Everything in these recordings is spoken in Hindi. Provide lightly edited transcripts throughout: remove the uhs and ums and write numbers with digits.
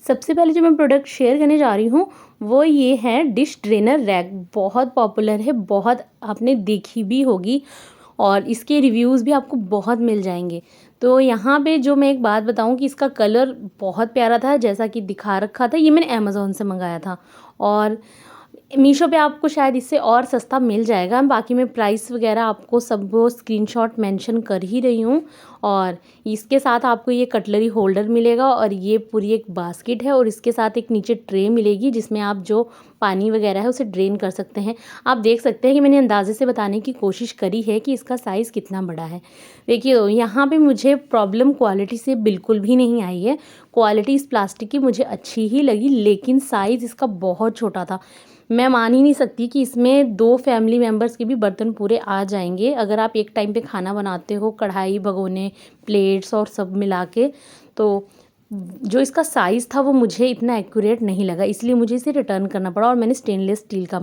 सबसे पहले जो मैं प्रोडक्ट शेयर करने जा रही हूँ वो ये है डिश ड्रेनर रैक। बहुत पॉपुलर है, बहुत आपने देखी भी होगी और इसके रिव्यूज़ भी आपको बहुत मिल जाएंगे। तो यहाँ पे जो मैं एक बात बताऊँ कि इसका कलर बहुत प्यारा था, जैसा कि दिखा रखा था। ये मैंने अमेज़ोन से मंगाया था और मीशो पे आपको शायद इससे और सस्ता मिल जाएगा। बाकी मैं प्राइस वगैरह आपको सब वो स्क्रीनशॉट मेंशन कर ही रही हूँ। और इसके साथ आपको ये कटलरी होल्डर मिलेगा और ये पूरी एक बास्केट है और इसके साथ एक नीचे ट्रे मिलेगी जिसमें आप जो पानी वगैरह है उसे ड्रेन कर सकते हैं। आप देख सकते हैं कि मैंने अंदाजे से बताने की कोशिश करी है कि इसका साइज़ कितना बड़ा है। देखिए तो यहाँ पे मुझे प्रॉब्लम क्वालिटी से बिल्कुल भी नहीं आई है। क्वालिटी इस प्लास्टिक की मुझे अच्छी ही लगी, लेकिन साइज़ इसका बहुत छोटा था। मैं मान ही नहीं सकती कि इसमें 2 फैमिली मेंबर्स के भी बर्तन पूरे आ जाएँगे। अगर आप एक टाइम पे खाना बनाते हो, कढ़ाई, भगोने, प्लेट्स और सब मिला के, तो जो इसका साइज़ था वो मुझे इतना एक्यूरेट नहीं लगा, इसलिए मुझे इसे रिटर्न करना पड़ा और मैंने स्टेनलेस स्टील का।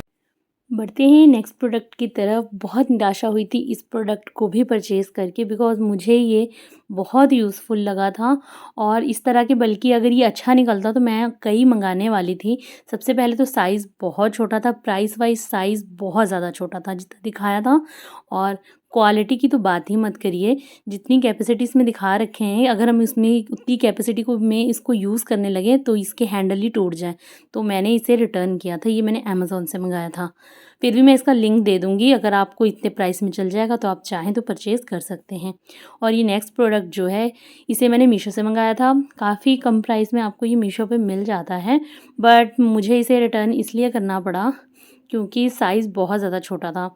बढ़ते हैं नेक्स्ट प्रोडक्ट की तरफ। बहुत निराशा हुई थी इस प्रोडक्ट को भी परचेज़ करके, बिकॉज़ मुझे ये बहुत यूज़फुल लगा था और इस तरह के, बल्कि अगर ये अच्छा निकलता तो मैं कई मंगाने वाली थी। सबसे पहले तो साइज़ बहुत छोटा था, प्राइस वाइज़ साइज़ बहुत ज़्यादा छोटा था जितना दिखाया था। और क्वालिटी की तो बात ही मत करिए। जितनी कैपेसिटी इसमें दिखा रखे हैं, अगर हम इसमें उतनी कैपेसिटी को में इसको यूज़ करने लगे तो इसके हैंडल ही टूट जाएँ। तो मैंने इसे रिटर्न किया था। ये मैंने अमेज़न से मंगाया था। फिर भी मैं इसका लिंक दे दूँगी, अगर आपको इतने प्राइस में चल जाएगा तो आप चाहें तो परचेज़ कर सकते हैं। और ये नेक्स्ट प्रोडक्ट जो है, इसे मैंने मीशो से मंगाया था। काफ़ी कम प्राइस में आपको ये मीशो पे मिल जाता है, बट मुझे इसे रिटर्न इसलिए करना पड़ा क्योंकि साइज़ बहुत ज़्यादा छोटा था।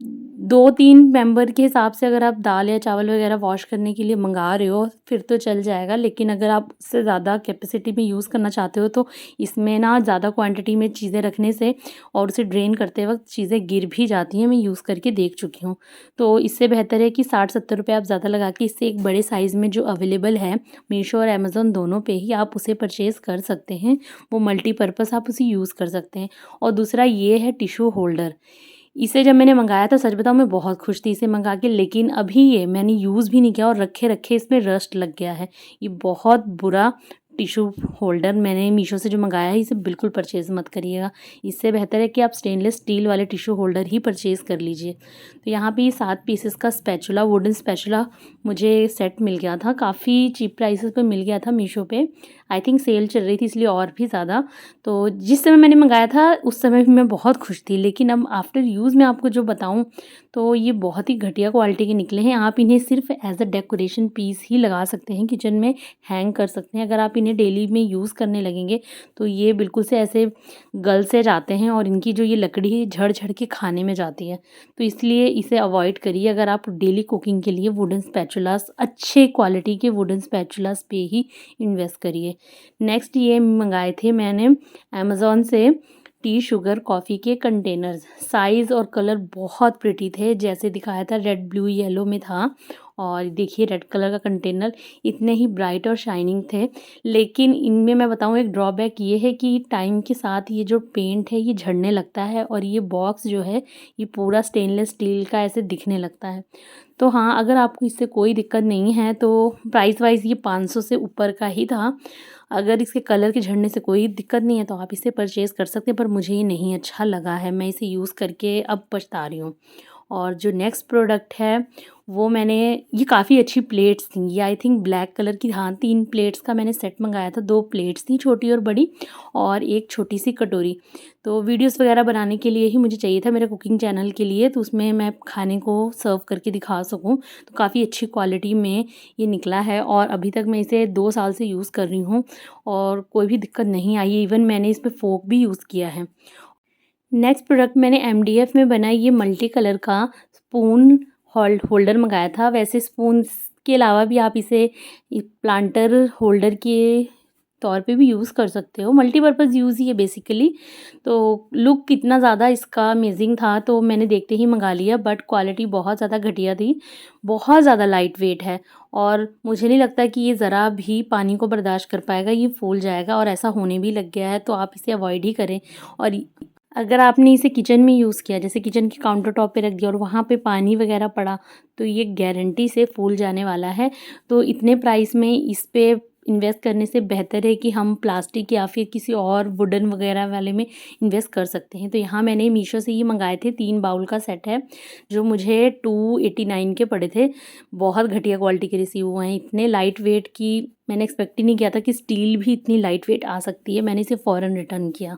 2-3 मेंबर के हिसाब से अगर आप दाल या चावल वगैरह वॉश करने के लिए मंगा रहे हो फिर तो चल जाएगा, लेकिन अगर आप उससे ज़्यादा कैपेसिटी में यूज़ करना चाहते हो तो इसमें ना ज़्यादा क्वांटिटी में चीज़ें रखने से और उसे ड्रेन करते वक्त चीज़ें गिर भी जाती हैं। मैं यूज़ करके देख चुकी हूँ। तो इससे बेहतर है कि 60-70 रुपये आप ज़्यादा लगा के इससे एक बड़े साइज़ में जो अवेलेबल है मीशो और अमेज़न दोनों पे ही, आप उसे परचेज़ कर सकते हैं। वो मल्टीपर्पज़ आप उसे यूज़ कर सकते हैं। और दूसरा ये है टिश्यू होल्डर। इसे जब मैंने मंगाया था, सच बताऊँ मैं बहुत खुश थी इसे मंगा के, लेकिन अभी ये मैंने यूज़ भी नहीं किया और रखे-रखे इसमें रस्ट लग गया है। ये बहुत बुरा टिश्यू होल्डर मैंने मीशो से जो मंगाया है, इसे बिल्कुल परचेज़ मत करिएगा। इससे बेहतर है कि आप स्टेनलेस स्टील वाले टिश्यू होल्डर ही परचेज़ कर लीजिए। तो यहाँ पे ये 7 पीसेस का स्पैचुला, वुडन स्पैचुला मुझे सेट मिल गया था। काफ़ी चीप प्राइसेस पे मिल गया था मीशो पे। आई थिंक सेल चल रही थी इसलिए और भी ज़्यादा। तो जिस समय मैंने मंगाया था उस समय भी मैं बहुत खुश थी, लेकिन अब आफ्टर यूज़ मैं आपको जो बताऊँ तो ये बहुत ही घटिया क्वालिटी के निकले हैं। आप इन्हें सिर्फ एज़ अ डेकोरेशन पीस ही लगा सकते हैं, किचन में हैंग कर सकते हैं। अगर आप इन्हें डेली में यूज़ करने लगेंगे तो ये बिल्कुल से ऐसे गल से जाते हैं और इनकी जो ये लकड़ी है झड़-झड़ के खाने में जाती है। तो इसलिए इसे अवॉइड करिए। अगर आप डेली कुकिंग के लिए वुडन स्पैचुलास, अच्छे क्वालिटी के वुडन स्पैचुलास पे ही इन्वेस्ट करिए। नेक्स्ट ये मंगाए थे मैंने अमेज़न से टी, शुगर, कॉफ़ी के कंटेनर्स। साइज़ और कलर बहुत प्रिटी थे, जैसे दिखाया था रेड, ब्लू, येलो में था। और देखिए रेड कलर का कंटेनर इतने ही ब्राइट और शाइनिंग थे। लेकिन इनमें मैं बताऊँ एक ड्रॉबैक ये है कि टाइम के साथ ये जो पेंट है ये झड़ने लगता है और ये बॉक्स जो है ये पूरा स्टेनलेस स्टील का ऐसे दिखने लगता है। तो हाँ, अगर आपको इससे कोई दिक्कत नहीं है तो प्राइस वाइज़ ये 500 से ऊपर का ही था। अगर इसके कलर के झड़ने से कोई दिक्कत नहीं है तो आप इसे परचेज़ कर सकते हैं, पर मुझे ये नहीं अच्छा लगा है। मैं इसे यूज़ करके अब पछता रही हूँ। और जो नेक्स्ट प्रोडक्ट है वो मैंने, ये काफ़ी अच्छी प्लेट्स थी। ये आई थिंक ब्लैक कलर की, हाँ 3 प्लेट्स का मैंने सेट मंगाया था। 2 प्लेट्स थी, छोटी और बड़ी, और एक छोटी-सी कटोरी। तो वीडियोज़ वगैरह बनाने के लिए ही मुझे चाहिए था, मेरे कुकिंग चैनल के लिए, तो उसमें मैं खाने को सर्व करके दिखा सकूँ। तो काफ़ी अच्छी क्वालिटी में ये निकला है और अभी तक मैं इसे 2 साल से यूज़ कर रही हूँ और कोई भी दिक्कत नहीं आई है। इवन मैंने इसमें फ़ोर्क भी यूज़ किया है। नेक्स्ट प्रोडक्ट मैंने एमडीएफ में बना ये मल्टी कलर का स्पून होल्डर मंगाया था। वैसे स्पून्स के अलावा भी आप इसे प्लांटर होल्डर के तौर पे भी यूज़ कर सकते हो। मल्टीपर्पज़ यूज़ ही है बेसिकली। तो लुक कितना ज़्यादा इसका अमेजिंग था तो मैंने देखते ही मंगा लिया, बट क्वालिटी बहुत ज़्यादा घटिया थी। बहुत ज़्यादा लाइट वेट है और मुझे नहीं लगता कि ये ज़रा भी पानी को बर्दाश्त कर पाएगा, ये फूल जाएगा और ऐसा होने भी लग गया है। तो आप इसे अवॉइड ही करें। और अगर आपने इसे किचन में यूज़ किया, जैसे किचन के काउंटर टॉप पे रख दिया और वहाँ पे पानी वगैरह पड़ा, तो ये गारंटी से फूल जाने वाला है। तो इतने प्राइस में इस पे इन्वेस्ट करने से बेहतर है कि हम प्लास्टिक या फिर किसी और वुडन वगैरह वाले में इन्वेस्ट कर सकते हैं। तो यहाँ मैंने मीशो से ये मंगाए थे, 3 बाउल का सेट है जो मुझे 289 के पड़े थे। बहुत घटिया क्वालिटी के रिसीव हुए हैं, इतने लाइट वेट की मैंने एक्सपेक्ट ही नहीं किया था कि स्टील भी इतनी लाइट वेट आ सकती है। मैंने इसे फ़ौरन रिटर्न किया।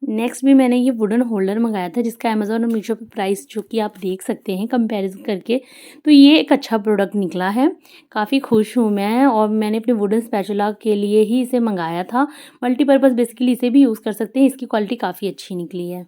नेक्स्ट भी मैंने ये वुडन होल्डर मंगाया था जिसका अमेज़न और मीशो पे प्राइस जो कि आप देख सकते हैं कंपैरिजन करके। तो ये एक अच्छा प्रोडक्ट निकला है, काफ़ी खुश हूँ मैं। और मैंने अपने वुडन स्पैचुला के लिए ही इसे मंगाया था। मल्टीपर्पज़ बेसिकली इसे भी यूज़ कर सकते हैं, इसकी क्वालिटी काफ़ी अच्छी निकली है।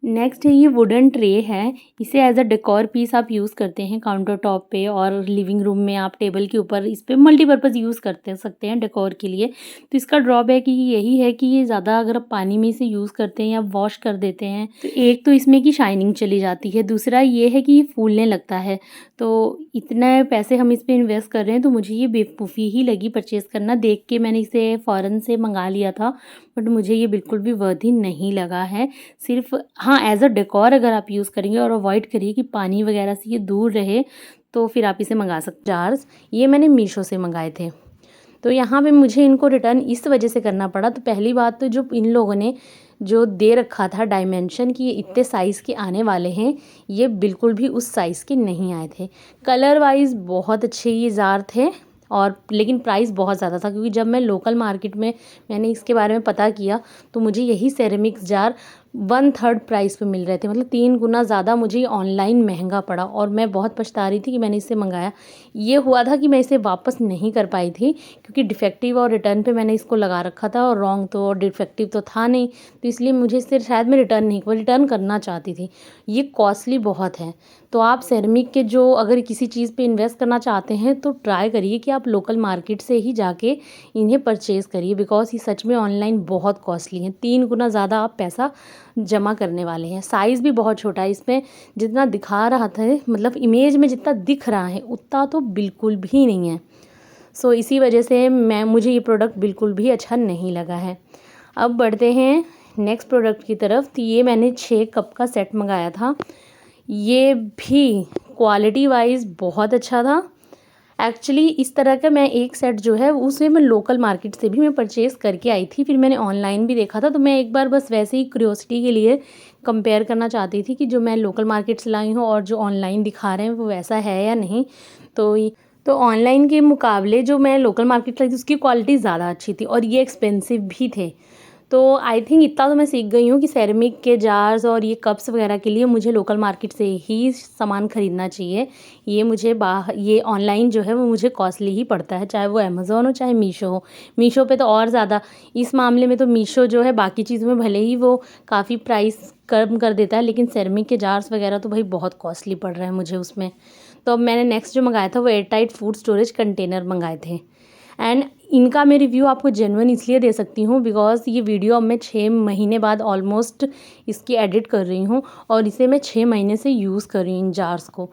नेक्स्ट है ये वुडन ट्रे है, इसे एज अ डेकोर पीस आप यूज़ करते हैं काउंटर टॉप पे और लिविंग रूम में आप टेबल के ऊपर इस पे मल्टीपर्पज़ यूज़ करते सकते हैं डेकोर के लिए। तो इसका ड्रॉबैक यही है कि ये ज़्यादा अगर आप पानी में इसे यूज़ करते हैं या वॉश कर देते हैं तो एक तो इसमें की शाइनिंग चली जाती है, दूसरा ये है कि ये फूलने लगता है। तो इतने पैसे हम इस पे इन्वेस्ट कर रहे हैं तो मुझे ये बेवकूफ़ी ही लगी परचेज़ करना। देख के मैंने इसे फ़ौरन से मंगा लिया था, बट मुझे ये बिल्कुल भी वर्दी नहीं लगा है। सिर्फ़ हाँ, एज़ अ डेकोर अगर आप यूज़ करेंगे और अवॉइड करिए कि पानी वगैरह से ये दूर रहे, तो फिर आप इसे मंगा सकते जार्स। ये मैंने मीशो से मंगाए थे। तो यहाँ पे मुझे इनको रिटर्न इस वजह से करना पड़ा। तो पहली बात तो जो इन लोगों ने जो दे रखा था डायमेंशन कि ये इतने साइज़ के आने वाले हैं, ये बिल्कुल भी उस साइज़ के नहीं आए थे। कलर वाइज़ बहुत अच्छे ये जार थे और लेकिन प्राइस बहुत ज़्यादा था, क्योंकि जब मैं लोकल मार्केट में मैंने इसके बारे में पता किया तो मुझे यही सेरेमिक्स जार 1/3 प्राइस पे मिल रहे थे। मतलब 3 गुना ज़्यादा मुझे ऑनलाइन महंगा पड़ा और मैं बहुत पछता रही थी कि मैंने इसे मंगाया। ये हुआ था कि मैं इसे वापस नहीं कर पाई थी क्योंकि डिफेक्टिव और रिटर्न पे मैंने इसको लगा रखा था और रॉन्ग तो डिफेक्टिव तो था नहीं, तो इसलिए मुझे इसे शायद मैं रिटर्न करना चाहती थी। ये कॉस्टली बहुत है। तो आप सेरेमिक के जो अगर किसी चीज़ पे इन्वेस्ट करना चाहते हैं तो ट्राई करिए कि आप लोकल मार्केट से ही जाके इन्हें परचेज़ करिए, बिकॉज़ ये सच में ऑनलाइन बहुत कॉस्टली हैं। 3 गुना ज़्यादा आप पैसा जमा करने वाले हैं। साइज़ भी बहुत छोटा है, इसमें जितना दिखा रहा था मतलब इमेज में जितना दिख रहा है उतना तो बिल्कुल भी नहीं है। सो इसी वजह से मुझे ये प्रोडक्ट बिल्कुल भी अच्छा नहीं लगा है। अब बढ़ते हैं नेक्स्ट प्रोडक्ट की तरफ। तो ये मैंने 6 कप का सेट मंगाया था। ये भी क्वालिटी वाइज़ बहुत अच्छा था। एक्चुअली इस तरह का मैं एक सेट जो है उसे मैं लोकल मार्केट से भी मैं परचेज़ करके आई थी, फिर मैंने ऑनलाइन भी देखा था। तो मैं एक बार बस वैसे ही क्यूरियोसिटी के लिए कंपेयर करना चाहती थी कि जो मैं लोकल मार्केट से लाई हूँ और जो ऑनलाइन दिखा रहे हैं वो वैसा है या नहीं। तो ऑनलाइन के मुकाबले जो मैं लोकल मार्केट से लाई थी उसकी क्वालिटी ज़्यादा अच्छी थी और ये एक्सपेंसिव भी थे। तो आई थिंक इतना तो मैं सीख गई हूँ कि सेरेमिक के जार्स और ये कप्स वगैरह के लिए मुझे लोकल मार्केट से ही सामान ख़रीदना चाहिए। ये ऑनलाइन जो है वो मुझे कॉस्टली ही पड़ता है, चाहे वो अमेज़न हो चाहे मीशो हो। मीशो पे तो और ज़्यादा, इस मामले में तो मीशो जो है बाकी चीज़ों में भले ही वो काफ़ी प्राइस कम कर देता है, लेकिन सेरेमिक के जार्स वगैरह तो भाई बहुत कॉस्टली पड़ रहा है मुझे उसमें। तो अब मैंने नेक्स्ट जो मंगाया था वो air tight food storage container मंगाए थे। एंड इनका मैं रिव्यू आपको जेन्युइन इसलिए दे सकती हूँ बिकॉज़ ये वीडियो अब मैं 6 महीने बाद ऑलमोस्ट इसकी एडिट कर रही हूँ और इसे मैं 6 महीने से यूज़ कर रही हूँ इन जार्स को।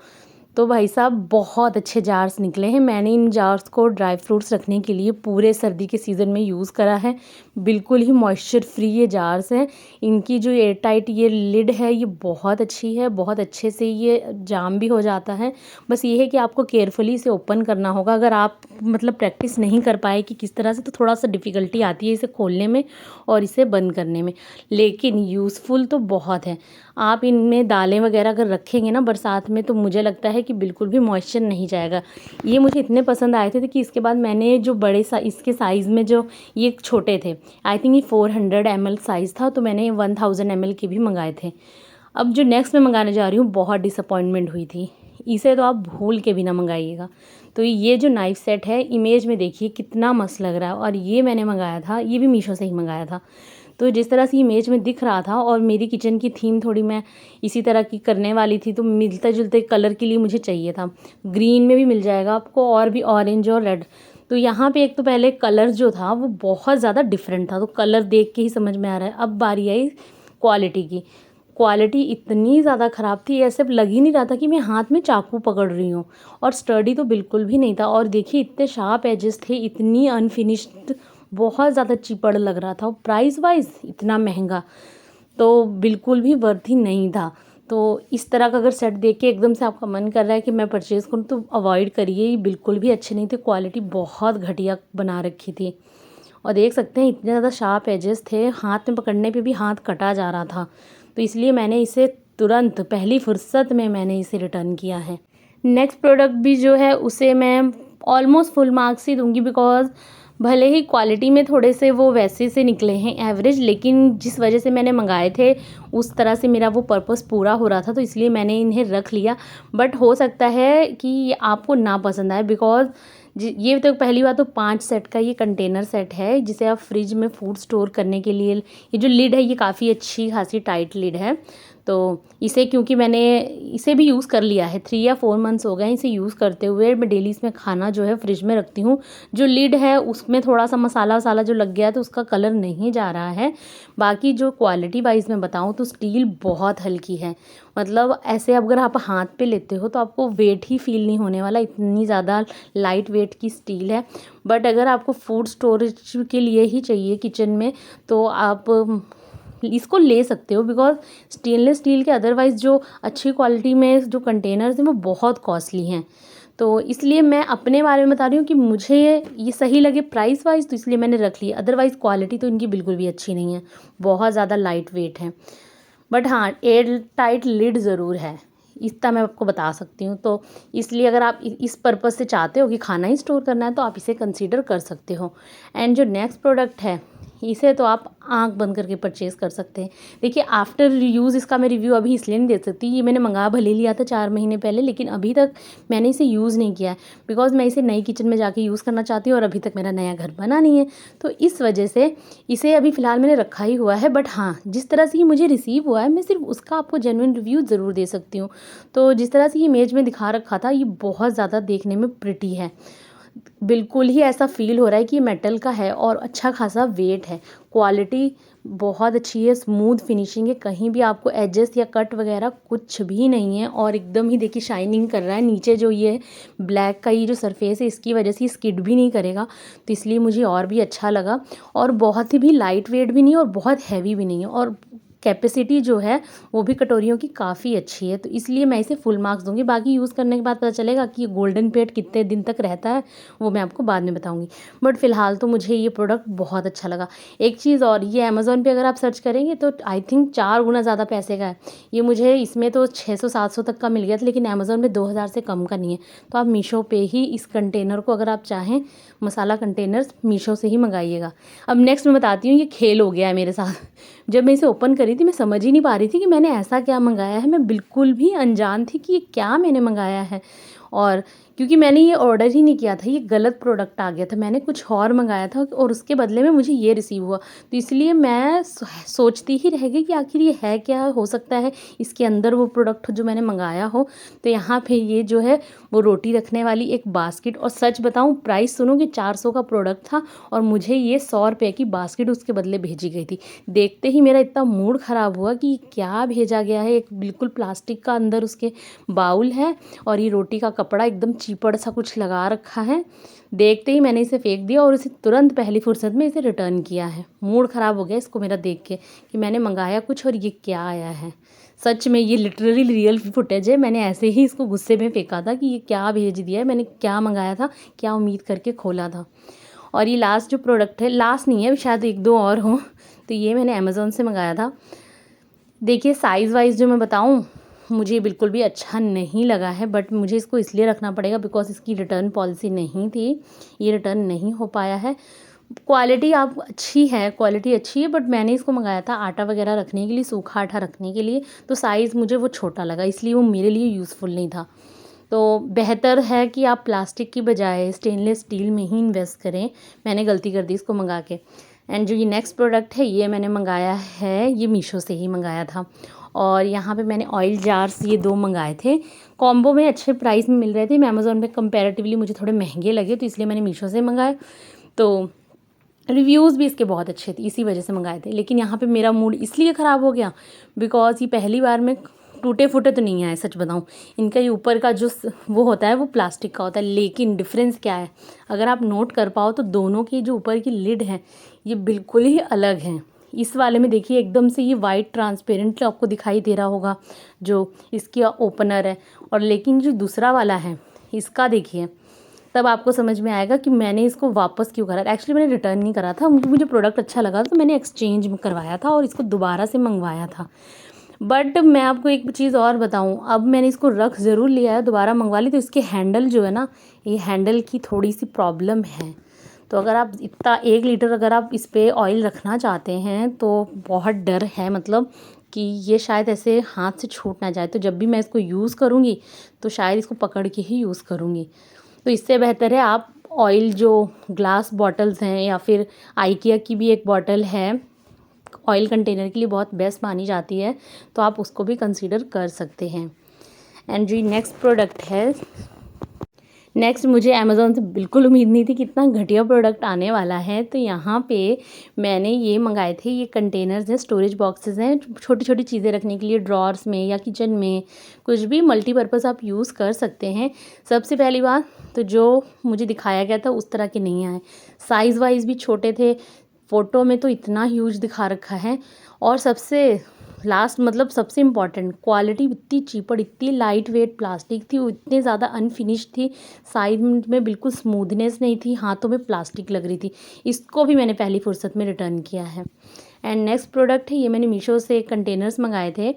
तो भाई साहब बहुत अच्छे जार्स निकले हैं। मैंने इन जार्स को ड्राई फ्रूट्स रखने के लिए पूरे सर्दी के सीज़न में यूज़ करा है। बिल्कुल ही मॉइस्चर फ्री ये जार्स हैं। इनकी जो एयर टाइट ये लिड है ये बहुत अच्छी है, बहुत अच्छे से ये जाम भी हो जाता है। बस ये है कि आपको केयरफुली इसे ओपन करना होगा। अगर आप मतलब प्रैक्टिस नहीं कर पाए कि किस तरह से, तो थोड़ा सा डिफ़िकल्टी आती है इसे खोलने में और इसे बंद करने में, लेकिन यूज़फुल तो बहुत है। आप इनमें दालें वगैरह अगर रखेंगे ना बरसात में तो मुझे लगता है कि बिल्कुल भी मॉइस्चर नहीं जाएगा। ये मुझे इतने पसंद आए थे कि इसके बाद मैंने जो इसके साइज़ में जो ये छोटे थे, आई थिंक ये 400 ml साइज़ था, तो मैंने 1000 ml के भी मंगाए थे। अब जो नेक्स्ट मैं मंगाने जा रही हूँ बहुत डिसअपॉइंटमेंट हुई थी। इसे तो आप भूल के भी ना मंगाइएगा। तो ये जो नाइफ़ सेट है इमेज में देखिए कितना मस्त लग रहा है और ये मैंने मंगाया था, ये भी मीशो से ही मंगाया था। तो जिस तरह से इमेज में दिख रहा था और मेरी किचन की थीम थोड़ी मैं इसी तरह की करने वाली थी, तो मिलते जुलते कलर के लिए मुझे चाहिए था। ग्रीन में भी मिल जाएगा आपको और भी ऑरेंज और रेड। तो यहाँ पे एक तो पहले कलर जो था वो बहुत ज़्यादा डिफरेंट था, तो कलर देख के ही समझ में आ रहा है। अब बारी आई क्वालिटी की। क्वालिटी इतनी ज़्यादा ख़राब थी, ऐसे लग ही नहीं रहा था कि मैं हाथ में चाकू पकड़ रही हूँ, और स्टर्डी तो बिल्कुल भी नहीं था। और देखिए इतने शार्प एजेस थे, इतनी अनफिनिश्ड, बहुत ज़्यादा चिपड़ लग रहा था। और प्राइस वाइज इतना महंगा, तो बिल्कुल भी वर्थ ही नहीं था। तो इस तरह का अगर सेट देख के एकदम से आपका मन कर रहा है कि मैं परचेज़ करूँ तो अवॉइड करिए, ये बिल्कुल भी अच्छे नहीं थे, क्वालिटी बहुत घटिया बना रखी थी। और देख सकते हैं इतने ज़्यादा शार्प एजेस थे, हाथ में पकड़ने पे भी हाथ कटा जा रहा था। तो इसलिए मैंने इसे तुरंत पहली फुर्सत में मैंने इसे रिटर्न किया है। नेक्स्ट प्रोडक्ट भी जो है उसे मैं ऑलमोस्ट फुल मार्क्स ही दूँगी, बिकॉज़ भले ही क्वालिटी में थोड़े से वो वैसे से निकले हैं एवरेज, लेकिन जिस वजह से मैंने मंगाए थे उस तरह से मेरा वो पर्पस पूरा हो रहा था, तो इसलिए मैंने इन्हें रख लिया। बट हो सकता है कि ये आपको ना पसंद आए, बिकॉज़ ये तो पहली बात तो 5 सेट का ये कंटेनर सेट है, जिसे आप फ्रिज में फूड स्टोर करने के लिए, ये जो लिड है ये काफ़ी अच्छी खासी टाइट लिड है। तो इसे क्योंकि मैंने इसे भी यूज़ कर लिया है, 3 या 4 मंथ्स हो गए हैं इसे यूज़ करते हुए। मैं डेली इसमें खाना जो है फ्रिज में रखती हूँ। जो लिड है उसमें थोड़ा सा मसाला वसाला जो लग गया है तो उसका कलर नहीं जा रहा है। बाकी जो क्वालिटी वाइज मैं बताऊँ तो स्टील बहुत हल्की है, मतलब ऐसे अगर आप हाथ पे लेते हो तो आपको वेट ही फील नहीं होने वाला, इतनी ज़्यादा लाइट वेट की स्टील है। बट अगर आपको फूड स्टोरेज के लिए ही चाहिए किचन में तो आप इसको ले सकते हो, बिकॉज स्टेनलेस स्टील के अदरवाइज़ जो अच्छी क्वालिटी में जो कंटेनर्स हैं वो बहुत कॉस्टली हैं। तो इसलिए मैं अपने बारे में बता रही हूँ कि मुझे ये सही लगे प्राइस वाइज, तो इसलिए मैंने रख लिया। अदरवाइज़ क्वालिटी तो इनकी बिल्कुल भी अच्छी नहीं है, बहुत ज़्यादा लाइट वेट है। बट हाँ, एयर टाइट लिड ज़रूर है, इतना मैं आपको बता सकती हूँ। तो इसलिए अगर आप इस पर्पज़ से चाहते हो कि खाना ही स्टोर करना है तो आप इसे कंसीडर कर सकते हो। एंड जो नेक्स्ट प्रोडक्ट है इसे तो आप आंख बंद करके परचेज़ कर सकते हैं। देखिए आफ्टर यूज़ इसका मैं रिव्यू अभी इसलिए नहीं दे सकती, ये मैंने मंगा भले लिया था 4 महीने पहले, लेकिन अभी तक मैंने इसे यूज़ नहीं किया है, बिकॉज़ मैं इसे नई किचन में जाके यूज़ करना चाहती हूँ और अभी तक मेरा नया घर बना नहीं है। तो इस वजह से इसे अभी फ़िलहाल मैंने रखा ही हुआ है। बट हाँ, जिस तरह से ये मुझे रिसीव हुआ है मैं सिर्फ उसका आपको जेन्युइन रिव्यू ज़रूर दे सकती हूँ। तो जिस तरह से ये इमेज में दिखा रखा था, ये बहुत ज़्यादा देखने में प्रिटी है। बिल्कुल ही ऐसा फ़ील हो रहा है कि ये मेटल का है और अच्छा खासा वेट है। क्वालिटी बहुत अच्छी है, स्मूथ फिनिशिंग है, कहीं भी आपको एजेस या कट वगैरह कुछ भी नहीं है और एकदम ही देखिए शाइनिंग कर रहा है। नीचे जो ये ब्लैक का ये जो सरफेस है इसकी वजह से ये स्किड भी नहीं करेगा, तो इसलिए मुझे और भी अच्छा लगा। और बहुत ही भी लाइट वेट भी नहीं है और बहुत हैवी भी नहीं है, और कैपेसिटी जो है वो भी कटोरियों की काफ़ी अच्छी है, तो इसलिए मैं इसे फुल मार्क्स दूंगी। बाकी यूज़ करने के बाद पता चलेगा कि ये गोल्डन प्लेट कितने दिन तक रहता है, वो मैं आपको बाद में बताऊंगी। बट फ़िलहाल तो मुझे ये प्रोडक्ट बहुत अच्छा लगा। एक चीज़ और, ये अमेज़ॉन पे अगर आप सर्च करेंगे तो आई थिंक 4 गुना ज़्यादा पैसे का है। ये मुझे इसमें तो 600-700 तक का मिल गया था, लेकिन अमेज़ॉन में 2000 से कम का नहीं है। तो आप मीशो पे ही इस कंटेनर को अगर आप चाहें, मसाला कंटेनर्स मीशो से ही मंगाइएगा। अब नेक्स्ट मैं बताती हूँ, ये खेल हो गया है मेरे साथ। जब मैं इसे ओपन करी थी मैं समझ ही नहीं पा रही थी कि मैंने ऐसा क्या मंगाया है। मैं बिल्कुल भी अनजान थी कि ये क्या मैंने मंगाया है, और क्योंकि मैंने ये ऑर्डर ही नहीं किया था, ये गलत प्रोडक्ट आ गया था, मैंने कुछ और मंगाया था और उसके बदले में मुझे ये रिसीव हुआ। तो इसलिए मैं सोचती ही रह गई कि आखिर ये है क्या, हो सकता है इसके अंदर वो प्रोडक्ट जो मैंने मंगाया हो। तो यहाँ पे ये जो है वो रोटी रखने वाली एक बास्केट, और सच बताऊँ प्राइस सुनोगे 400 का प्रोडक्ट था और मुझे ये 100 रुपये की बास्केट उसके बदले भेजी गई थी। देखते ही मेरा इतना मूड ख़राब हुआ कि क्या भेजा गया है। एक बिल्कुल प्लास्टिक का अंदर उसके बाउल है और ये रोटी का कपड़ा एकदम चीपड़ सा कुछ लगा रखा है। देखते ही मैंने इसे फेंक दिया और इसे तुरंत पहली फुर्सत में इसे रिटर्न किया है। मूड ख़राब हो गया इसको मेरा देख के कि मैंने मंगाया कुछ और ये क्या आया है। सच में ये लिटरली रियल फुटेज है, मैंने ऐसे ही इसको गुस्से में फेंका था कि ये क्या भेज दिया है, मैंने क्या मंगाया था, क्या उम्मीद करके खोला था। और ये लास्ट जो प्रोडक्ट है, लास्ट नहीं है शायद 1-2 और हों, तो ये मैंने अमेज़ॉन से मंगाया था। देखिए साइज़ वाइज़ जो मैं बताऊँ, मुझे बिल्कुल भी अच्छा नहीं लगा है, बट मुझे इसको इसलिए रखना पड़ेगा बिकॉज़ इसकी रिटर्न पॉलिसी नहीं थी, ये रिटर्न नहीं हो पाया है। क्वालिटी आप अच्छी है, क्वालिटी अच्छी है, बट मैंने इसको मंगाया था आटा वगैरह रखने के लिए, सूखा आटा रखने के लिए, तो साइज़ मुझे वो छोटा लगा, इसलिए वो मेरे लिए यूज़फुल नहीं था। तो बेहतर है कि आप प्लास्टिक की बजाय स्टेनलेस स्टील में ही इन्वेस्ट करें। मैंने गलती कर दी इसको मंगा के। एंड जो ये नेक्स्ट प्रोडक्ट है ये मैंने मंगाया है, ये मीशो से ही मंगाया था। और यहाँ पे मैंने ऑयल जार्स ये 2 मंगाए थे, कॉम्बो में अच्छे प्राइस में मिल रहे थे। मैं अमेज़ॉन पे कंपैरेटिवली मुझे थोड़े महंगे लगे, तो इसलिए मैंने मीशो से मंगाए। तो रिव्यूज़ भी इसके बहुत अच्छे थे, इसी वजह से मंगाए थे। लेकिन यहाँ पे मेरा मूड इसलिए ख़राब हो गया बिकॉज़ ये पहली बार में टूटे फूटे तो नहीं आए, सच बताऊँ। इनका ये ऊपर का जो वो होता है वो प्लास्टिक का होता है, लेकिन डिफरेंस क्या है अगर आप नोट कर पाओ तो दोनों की जो ऊपर की लिड है ये बिल्कुल ही अलग हैं। इस वाले में देखिए एकदम से ये वाइट ट्रांसपेरेंट आपको दिखाई दे रहा होगा जो इसकी ओपनर है, और लेकिन जो दूसरा वाला है इसका देखिए, तब आपको समझ में आएगा कि मैंने इसको वापस क्यों करा। एक्चुअली मैंने रिटर्न नहीं करा था, मुझे प्रोडक्ट अच्छा लगा तो मैंने एक्सचेंज करवाया था और इसको दोबारा से मंगवाया था। बट मैं आपको एक चीज़ और बताऊं, अब मैंने इसको रख ज़रूर लिया है, दोबारा मंगवा ली, तो इसके हैंडल जो है ना, ये हैंडल की थोड़ी सी प्रॉब्लम है। तो अगर आप इतना 1 लीटर अगर आप इस पर ऑयल रखना चाहते हैं तो बहुत डर है, मतलब कि ये शायद ऐसे हाथ से छूट ना जाए। तो जब भी मैं इसको यूज़ करूँगी तो शायद इसको पकड़ के ही यूज़ करूँगी। तो इससे बेहतर है आप ऑयल जो ग्लास बॉटल्स हैं, या फिर आइकिया की भी एक बॉटल है ऑयल कंटेनर के लिए, बहुत बेस्ट मानी जाती है, तो आप उसको भी कंसीडर कर सकते हैं। एंड जी नेक्स्ट प्रोडक्ट है, नेक्स्ट मुझे अमेज़ॉन से बिल्कुल उम्मीद नहीं थी कि इतना घटिया प्रोडक्ट आने वाला है। तो यहाँ पे मैंने ये मंगाए थे, ये कंटेनर्स हैं, स्टोरेज बॉक्सेस हैं, छोटी छोटी चीज़ें रखने के लिए ड्रॉर्स में या किचन में, कुछ भी मल्टीपर्पज़ आप यूज़ कर सकते हैं। सबसे पहली बात तो जो मुझे दिखाया गया था उस तरह के नहीं आए, साइज़ वाइज़ भी छोटे थे, फ़ोटो में तो इतना ह्यूज दिखा रखा है। और सबसे लास्ट मतलब सबसे इम्पॉर्टेंट, क्वालिटी इतनी चीपड़, इतनी लाइट वेट प्लास्टिक थी, वो इतने ज़्यादा अनफिनिश्ड थी, साइड में बिल्कुल स्मूथनेस नहीं थी, हाथों में प्लास्टिक लग रही थी। इसको भी मैंने पहली फुर्सत में रिटर्न किया है। एंड नेक्स्ट प्रोडक्ट है, ये मैंने मीशो से कंटेनर्स मंगाए थे,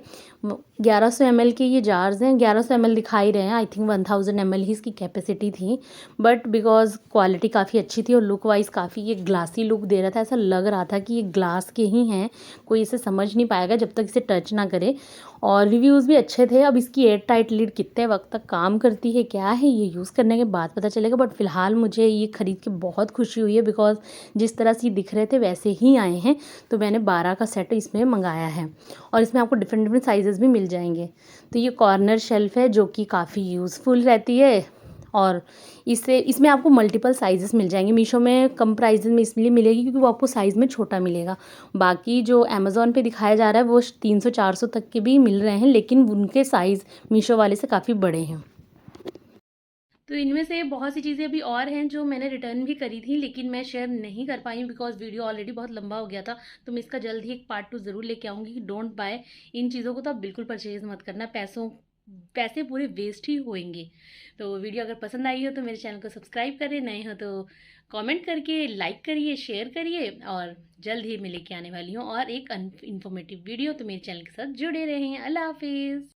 1100 ml के ये जार्स हैं, 1100 ml दिखा ही रहे हैं, आई थिंक 1000 ml ही इसकी कैपेसिटी थी, बट बिकॉज क्वालिटी काफ़ी अच्छी थी और लुक वाइज काफ़ी ये ग्लासी लुक दे रहा था, ऐसा लग रहा था कि ये ग्लास के ही हैं, कोई इसे समझ नहीं पाएगा जब तक इसे टच ना करे। और रिव्यूज़ भी अच्छे थे। अब इसकी एयर टाइट लिड कितने वक्त तक काम करती है क्या है, ये यूज़ करने के बाद पता चलेगा, बट फ़िलहाल मुझे ये ख़रीद के बहुत खुशी हुई है, बिकॉज जिस तरह से ये दिख रहे थे वैसे ही आए हैं। तो मैंने 12 का सेट इसमें मंगाया है, और इसमें आपको डिफरेंट डिफरेंट साइजेस भी मिल जाएंगे। तो ये कॉर्नर शेल्फ़ है जो कि काफ़ी यूज़फुल रहती है, और इसमें आपको मल्टीपल साइज़ेस मिल जाएंगे। मीशो में कम प्राइस में इसलिए मिलेगी क्योंकि वो आपको साइज़ में छोटा मिलेगा। बाकी जो अमेज़ॉन पे दिखाया जा रहा है वो 300-400 तक के भी मिल रहे हैं, लेकिन उनके साइज़ मीशो वाले से काफ़ी बड़े हैं। तो इनमें से बहुत सी चीज़ें अभी और हैं जो मैंने रिटर्न भी करी थी, लेकिन मैं शेयर नहीं कर पाई हूँ बिकॉज वीडियो ऑलरेडी बहुत लंबा हो गया था। तो मैं इसका जल्द ही एक पार्ट 2 ज़रूर लेके आऊँगी कि डोंट बाय इन चीज़ों को, तो आप बिल्कुल परचेज मत करना, पैसे पूरे वेस्ट ही होंगे। तो वीडियो अगर पसंद आई हो तो मेरे चैनल को सब्सक्राइब करें, नए हो तो कमेंट करके लाइक करिए, शेयर करिए, और जल्द ही मैं लेके आने वाली हूँ और एक इन्फॉर्मेटिव वीडियो। तो मेरे चैनल के साथ जुड़े रहें। अल्लाह हाफिज़।